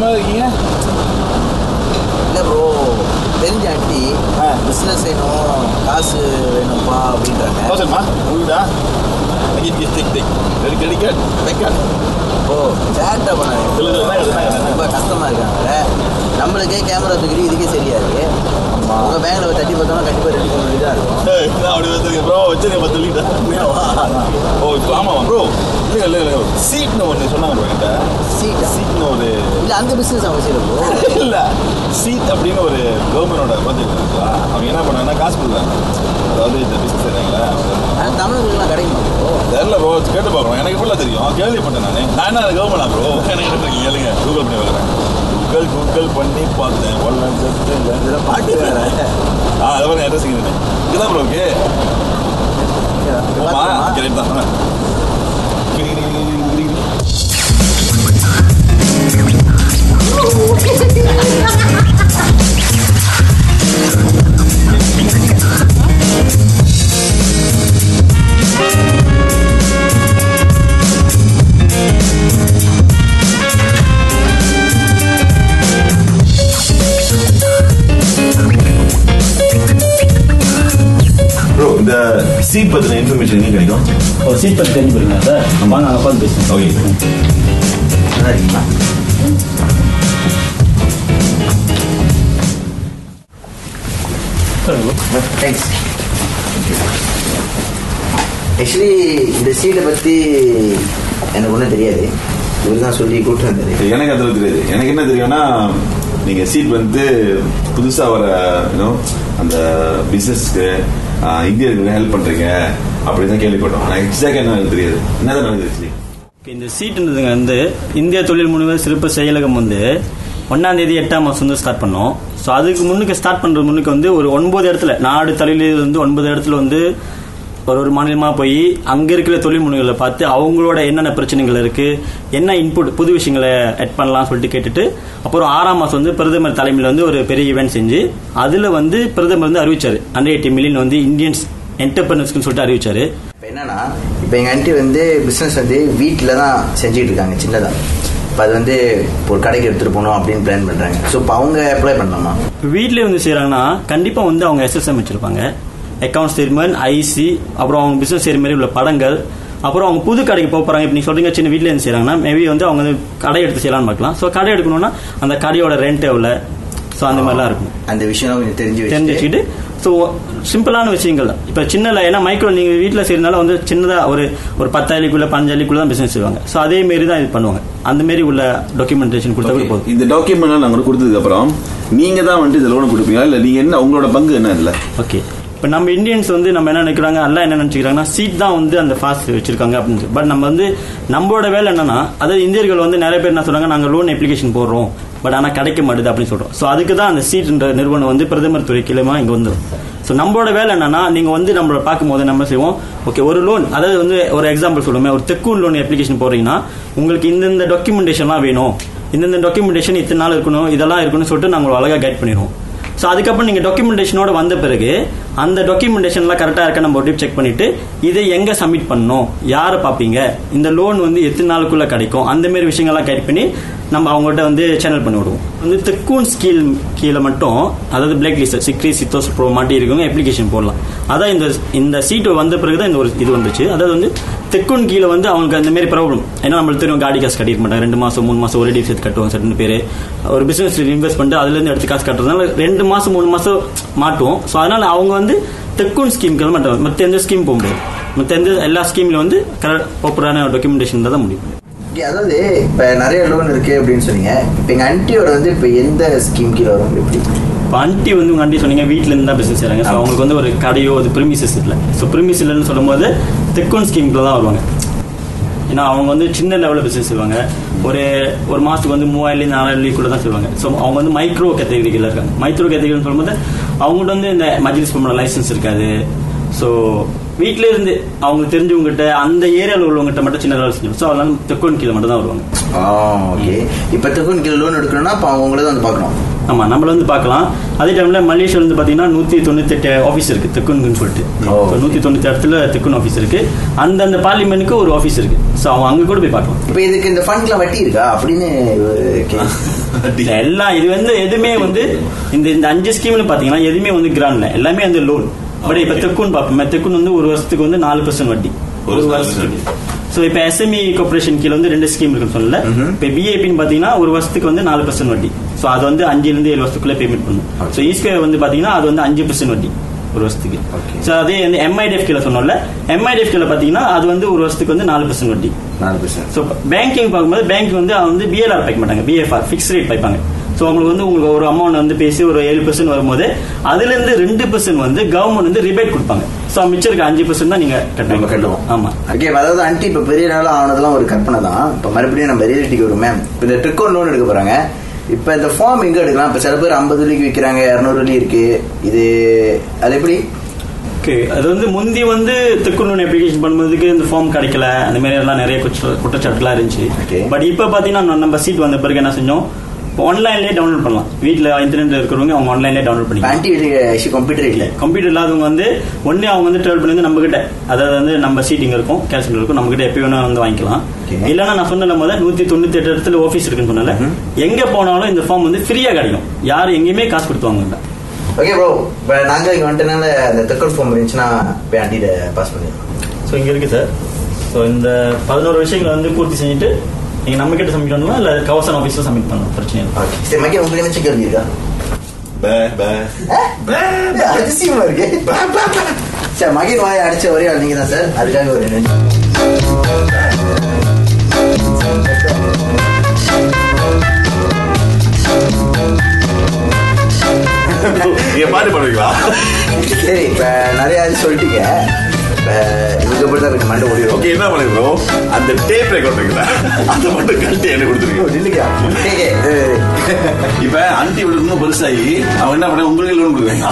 மாதிரி இருக்கீங்க? இல்லை ப்ரோ, தெரிஞ்ச ஆண்டி பிஸ்னஸ் வேணும், காசு வேணும்ப்பா அப்படின்றாங்க. சரிம்மா உங்களுடா ஓ சேட்டை பண்ண ரொம்ப கஷ்டமாக இருக்காங்க. நம்மளுக்கே கேமரா தூக்கிட்டு இதுக்கே சரியாது. உங்கள் பேங்கில் தட்டி பார்த்தோம்னா கண்டிப்பாக ரெடி பண்ண வேண்டியதாக இருக்கும். அப்படி வச்சுருக்கேன் ப்ரோ, வச்சுருக்கேன் 10 லிட்டர். ஓ இப்போ ஆமாம் ப்ரோ. இல்லை சீட்னு ஒன்று சொன்னாங்க ப்ரோ என்கிட்ட. சீட்னு ஒரு இல்லை அந்த பிஸ்னஸ் அவங்க செய்யல ப்ரோ. இல்லை சீட் அப்படின்னு ஒரு கவர்மெண்டோட பார்த்துருக்கா. அவங்க என்ன பண்ணாங்கன்னா காசு கொடுக்குறாங்க. அதாவது இந்த பிஸ்னஸ் செய்கிறாங்களே தமிழர்களுக்குலாம் கிடைக்குமா ப்ரோ? தெரில ப்ரோ, கேட்டு பார்க்கணும். எனக்கு எப்படிலாம் தெரியும், கேள்விப்பட்டேன் நான் என்ன கவர்மெண்டா ப்ரோ? எனக்கு என்ன கேளுங்க, கூகுள் பண்ணி பார்க்குறேன். கூகுள் பண்ணி பார்த்தேன். இதில் பாட்டு வேறு. அதை மாதிரி அட்ரஸ் இதுதான் ப்ரோ. ஓகே கரெக்ட் தான். இந்த சீட் பற்றின இன்ஃபர்மேஷன் எங்கே கிடைக்கும்? ஒரு சீட் பற்றி தெரிஞ்சு போறீங்களா சார்? வாங்க அங்கே பார்த்து பேசுங்க. ஓகே நல்லா இருக்கீங்களா? தேங்க்ஸ். ஆக்சுவலி இந்த சீட்டை பற்றி எனக்கு ஒன்றும் தெரியாது. இவர் தான் சொல்லி கூப்பிட்டு வந்தாரு. எனக்கு அதில் தெரியாது. எனக்கு என்ன தெரியும்னா, நீங்கள் சீட் வந்து புதுசாக வர அந்த பிஸ்னஸ்க்கு இந்தியர்களுக்கு ஹெல்ப் பண்ணுறீங்க அப்படின்னு தான் கேள்விப்பட்டோம். ஆனால் எக்ஸாக்டாக என்ன எனக்கு தெரியாது. என்னதான் நடக்குது இந்த சீட்டுன்றதுங்க வந்து இந்திய தொழில் முனைவர் சிறப்பு செயலகம் வந்து 1ஆம் தேதி 8ஆம் மாதம் வந்து ஸ்டார்ட் பண்ணோம். ஸோ அதுக்கு முன்னுக்கு ஸ்டார்ட் பண்ணுற முன்னுக்கு வந்து ஒரு 9 இடத்துல நாடு தலையில் வந்து 9 இடத்துல வந்து ஒரு மாநிலமாக போய் அங்கே இருக்கிற தொழில் முனைகளை பார்த்து அவங்களோட என்னென்ன பிரச்சனைகள் இருக்குது, என்ன இன்புட் புது விஷயங்களை எட் பண்ணலாம்னு சொல்லிட்டு கேட்டுட்டு அப்புறம் 6ஆம் மாதம் வந்து பிரதமர் தலைமையில் வந்து ஒரு பெரிய ஈவெண்ட் செஞ்சு அதில் வந்து பிரதமர் வந்து அறிவிச்சார் 180 மில்லியன் வந்து இந்தியன்ஸ் என்டர்பிரனர்ஸ்க்குன்னு சொல்லிட்டு அறிவிச்சார். இப்போ என்னன்னா, இப்போ எங்கள் ஆண்டி வந்து பிஸ்னஸ் வந்து வீட்டில் தான் செஞ்சுட்டு இருக்காங்க சின்னதாக. இப்போ அது வந்து ஒரு கடைக்கு எடுத்துகிட்டு போகணும் அப்படின்னு பிளான் பண்ணுறாங்க. ஸோ இப்போ அவங்க அப்ளை பண்ணலாமா? வீட்டிலே வந்து செய்கிறாங்கன்னா கண்டிப்பாக வந்து அவங்க எஸ்எஸ்எம் வச்சுருப்பாங்க, அக்கௌண்ட் ஸ்டேட்மெண்ட், ஐசி, அப்புறம் அவங்க பிஸ்னஸ் செய்கிற மாதிரி உள்ள படங்கள், அப்புறம் அவங்க புது கடைக்கு போக போகிறாங்க. இப்போ நீங்கள் சொல்கிறீங்க சின்ன வீட்டில் இருந்து செய்கிறாங்கன்னா மேபி வந்து அவங்க வந்து கடை எடுத்து செய்யலாம்னு பார்க்கலாம். ஸோ கடை எடுக்கணும்னா அந்த கடையோட ரெண்ட் எவ்வளோ, ஸோ அந்த மாதிரிலாம் இருக்கும். அந்த விஷயம் தெரிஞ்சு வச்சுக்கிட்டு ஸோ சிம்பிளான விஷயங்கள் தான். இப்போ சின்னல ஏன்னா மைக்ரோ நீங்கள் வீட்டில் செய்யறதுனால வந்து சின்னதாக ஒரு 10 அலிக்குள்ள 5 அலிக்குள்ள தான் பிஸ்னஸ் செய்வாங்க. ஸோ அதே மாரி தான் இது பண்ணுவாங்க. அந்த மாரி உள்ள டாக்குமெண்டேஷன் கொடுத்தா போதும். இந்த டாக்குமெண்ட் நாங்கள் கொடுத்ததுக்கு அப்புறம் நீங்கள் தான் வந்துட்டு இந்த லோன் கொடுப்பீங்களா, இல்லை நீங்கள் என்ன உங்களோட பங்கு என்ன இல்லை? ஓகே, இப்போ நம்ம இந்தியன்ஸ் வந்து நம்ம என்ன நினைக்கிறாங்க, எல்லாம் என்ன நினைச்சுக்கிறாங்கன்னா சீட் தான் வந்து அந்த ஃபாஸ்ட் வச்சிருக்காங்க அப்படின்னு. பட் நம்ம வந்து நம்மளோட வேலை என்னன்னா, அதாவது இந்தியர்கள் வந்து நிறைய பேர் என்ன சொல்றாங்க, நாங்கள் லோன் அப்ளிகேஷன் போடுறோம் பட் ஆனால் கிடைக்க மாட்டுது அப்படின்னு சொல்றோம். ஸோ அதுக்கு தான் அந்த சீட்ன்ற நிறுவனம் வந்து பிரதமர் துறை கீழமா இங்கே வந்துடும். ஸோ நம்மளோட வேலை என்னன்னா, நீங்கள் வந்து நம்மளோட பார்க்கும்போது நம்ம செய்வோம், ஓகே ஒரு லோன், அதாவது வந்து ஒரு எக்ஸாம்பிள் சொல்லுமே, ஒரு தெக்கூன் லோன் அப்ளிகேஷன் போடுறீங்கன்னா உங்களுக்கு இந்த டாக்குமெண்டேஷன்லாம் வேணும், இந்த டாக்குமெண்டேஷன் இத்தனை நாள் இருக்கணும், இதெல்லாம் இருக்கணும்னு சொல்லிட்டு நாங்கள் அழகாக கைட் பண்ணிடுவோம். ஸோ அதுக்கப்புறம் நீங்கள் டாக்குமெண்டேஷனோட வந்த பிறகு அந்த டாக்குமெண்டேஷன்லாம் கரெக்டாக இருக்க நம்ம ஒரு செக் பண்ணிட்டு இதை எங்கே சப்மிட் பண்ணணும், யாரை பார்ப்பீங்க, இந்த லோன் வந்து எத்தனை நாளுக்குள்ளே கிடைக்கும், அந்த மாதிரி விஷயங்கள்லாம் கைட் பண்ணி நம்ம அவங்கள்ட்ட வந்து சேனல் பண்ணி விடுவோம். வந்து தெக்கூன் ஸ்கீல் கீழே மட்டும், அதாவது பிளாக் லிஸ்ட் சிக்ரி சித்தோஸ் ப்ரோ மாட்டி இருக்கவங்க அப்ளிகேஷன் போடலாம். அதான் இந்த சீட்டு வந்த பிறகு தான் இந்த ஒரு இது வந்துச்சு. அதாவது வந்து தெக்கூன் கீழே வந்து அவங்களுக்கு அந்த மாதிரி ப்ராப்ளம். ஏன்னா நம்மளுக்கு தெரியும் காடி காசு கட்டிக்க மாட்டாங்க, 2 மாதம் 3 மாதம் ஒரு சேர்த்து கட்டுவாங்க. சட்டன் பேர் ஒரு பிசினஸ் இன்வெஸ்ட் பண்ணிட்டு அதுலேருந்து எடுத்து காசு கட்டுறதுனால 2 மாதம் 3 மாதம் மாட்டுவோம். ஸோ அதனால அவங்க வந்து தெக்கூன் ஸ்கீம்க்கு மாட்டாங்க, மற்ற எந்த ஸ்கீம் போக முடியாது. மற்ற எந்த எல்லா ஸ்கீம்ல வந்து ப்ராப்பரான டாக்குமெண்டேஷன் தான் முடியும். அதாவது இப்போ நிறைய லோன் இருக்கு அப்படின்னு சொன்னீங்க. இப்போ எங்கள் ஆண்டியோட வந்து இப்போ எந்த ஸ்கீம் கீழே வரும்? எப்படி இப்போ ஆண்டி வந்து உங்கள் ஆண்டி சொன்னீங்க வீட்டில் இருந்து தான் பிஸ்னஸ் செய்கிறாங்க. ஸோ அவங்களுக்கு வந்து ஒரு கடையோ அது ப்ரிமிசஸ் இல்லை. ஸோ ப்ரிமிஸ் இல்லைன்னு சொல்லும்போது தெக்கூன் ஸ்கீம்ல தான் வருவாங்க. ஏன்னா அவங்க வந்து சின்ன லெவலில் பிஸ்னஸ் செய்வாங்க. ஒரு மாதத்துக்கு வந்து 3000-4000 கூட தான் செய்வாங்க. ஸோ அவங்க வந்து மைக்ரோ கேட்டகரியில் இருக்காங்க. மைக்ரோ கேட்டகரின்னு சொல்லும்போது அவங்கள்ட்ட வந்து இந்த மஜ்லிஸ் பண்ண லைசன்ஸ் இருக்காது. ஸோ வீட்டில இருந்து அவங்களுக்கு தெரிஞ்சவங்ககிட்ட அந்த ஏரியாவில் உள்ளவங்ககிட்ட மட்டும் சின்ன வேலை செஞ்சோம். ஸோ அதனால தெக்கூன் கீழே மட்டும் தான் வருவாங்க. ஓகே, இப்போ தெக்கூன் கீழே லோன் எடுக்கணும்னா இப்போ அவங்கள தான் வந்து பார்க்கணும். ஆமா நம்மள வந்து பார்க்கலாம். அதே டைம்ல மலேசியால வந்து பாத்தீங்கன்னா 198 ஆஃபீஸ் இருக்கு தெக்குன்னு சொல்லிட்டு. 198 இடத்துல தெக்குன் ஆஃபீஸ் இருக்கு. அந்தந்த பார்லிமெண்ட்டுக்கு ஒரு ஆஃபீஸ் இருக்கு. ஸோ அவங்க அங்க கூட போய் பார்க்கலாம். இப்போ இதுக்கு இந்த ஃபண்ட்லாம் வட்டி இருக்கா அப்படின்னு எல்லாம் இது வந்து எதுவுமே வந்து இந்த 5 ஸ்கீம்ல பாத்தீங்கன்னா எதுவுமே வந்து கிராண்ட்ல எல்லாமே வந்து லோன். பட் இப்ப தெக்குன்னு பார்ப்போம். தெக்குன்னு வந்து ஒரு வருஷத்துக்கு வந்து 4% வட்டி ஒரு வருஷத்துக்கு. ஸோ இப்போ SME கார்பரேஷன் கீழே வந்து 2 ஸ்கீம் இருக்குன்னு சொல்லல. இப்போ BAPன்னு பார்த்தீங்கன்னா ஒரு வருஷத்துக்கு வந்து 4% வட்டி. ஸோ அது வந்து 5 7 வருஷத்துக்குள்ள பேமெண்ட் பண்ணும். ஸோ ஈஸ்கொயர் வந்து பார்த்தீங்கன்னா அது வந்து 5% வட்டி ஒரு வருஷத்துக்கு. ஸோ அதே வந்து MIDF கீழே சொன்னோம்ல, MIDF கீழே பார்த்தீங்கன்னா அது வந்து ஒரு வருஷத்துக்கு வந்து 4% வட்டி. 4%. ஸோ பேங்கிங் பார்க்கும்போது பேங்க் வந்து அவங்க வந்து BLR வைக்க மாட்டாங்க, BFR ஃபிக்ஸ் ரேட் வைப்பாங்க. ஸோ உங்களுக்கு ஒரு அமௌண்ட் வந்து பேசி ஒரு 7% வரும்போது அதுல இருந்து 2% வந்து கவர்மெண்ட் வந்து ரிபேட் கொடுப்பாங்க. ஸோ மிச்சம் இருக்க 5% தான் நீங்க கட்டுவோம். ஆமா. ஓகே, அதாவது ஆண்டி இப்போ பெரிய நாள் ஆனதெல்லாம் ஒரு கற்பனை தான். இப்போ மறுபடியும் நம்ம ரியாலிட்டிக்கு வரும். மேம் இப்போ இந்த ட்ரிக்கோன் லோன் எடுக்க போறாங்க. இப்போ இந்த ஃபார்ம் எங்க எடுக்கலாம்? இப்போ சில பேர் 50 ரூபாய்க்கு விற்கிறாங்க, 200 ரூபாய் இருக்கு. இது அது எப்படி? ஓகே, அது வந்து முந்தி வந்து தெக்குன் லோன் அப்ளிகேஷன் பண்ணும்போதுக்கு இந்த ஃபார்ம் கிடைக்கல, அந்த மாதிரி எல்லாம் நிறைய குற்றச்சாட்டுலாம் இருந்துச்சு. பட் இப்போ பார்த்தீங்கன்னா நம்ம சீட் வந்த பிறகு என்ன செஞ்சோம், ஆன்லைன்லேயே டவுன்லோட் பண்ணலாம். வீட்டில் இன்டர்நெட் இருக்கிறவங்க அவங்க ஆன்லைன்லேயே டவுன்லோட் பண்ணிக்கலாம். கம்ப்யூட்டர் இல்லை, கம்ப்யூட்டர் இல்லாதவங்க வந்து ஒன்னே அவங்க வந்து ட்ராவல் பண்ணி வந்து நம்ம கிட்ட, அதாவது வந்து நம்ம சீட்டிங் இருக்கும், கேஷ் இருக்கும், நம்ம கிட்ட எப்போ வேணா வந்து வாங்கிக்கலாம். இல்லைன்னா நான் சொன்ன போது 198 இடத்துல ஆஃபீஸ் இருக்குன்னு சொன்னால எங்க போனாலும் இந்த ஃபார்ம் வந்து ஃப்ரீயா கிடைக்கும். யாரும் எங்கேயுமே காசு கொடுத்துவாங்க. ஓகே ப்ரோ, இப்போ நாங்கள் இங்கே வந்துட்டனால அந்த தெக்கன் ஃபார்ம் இருந்துச்சுன்னா போய் ஆண்டிகிட்ட பாஸ் பண்ணிடுவோம். ஸோ இங்கே இருக்குது சார். ஸோ இந்த 11 விஷயங்களை வந்து பூர்த்தி செஞ்சுட்டு நீங்க நம்ம கிட்ட சப்மிட் பண்ணலாம், இல்ல கவர்சன் ஆபீஸ்ல சப்மிட் பண்ணலாம், பிரச்சனை இல்லை. சரி, மக்கள் உங்களுக்கு என்ன கேள்வி இருக்கா? அதிசயமா இருக்கு சார். மகிழ் வாயை அடிச்ச ஒரே ஆள் நீங்க தான் சார். அதுக்காக ஒரு பாட்டு பண்ணுவீங்களா? சரி, இப்ப நிறைய சொல்லிட்டீங்க. இதுக்கப்புறம் கொஞ்சம் மண்டை ஓடி. ஓகே, என்ன பண்ணுறோம், அந்த டேப் ரெக்கார்ட் இருக்குல்ல அதை மட்டும் கழட்டி என்ன கொடுத்துருக்கோம். இப்ப ஆண்டி விட இன்னும் பெருசாகி அவன் என்ன பண்ண உங்களுக்கு லோன் கொடுக்குறீங்க.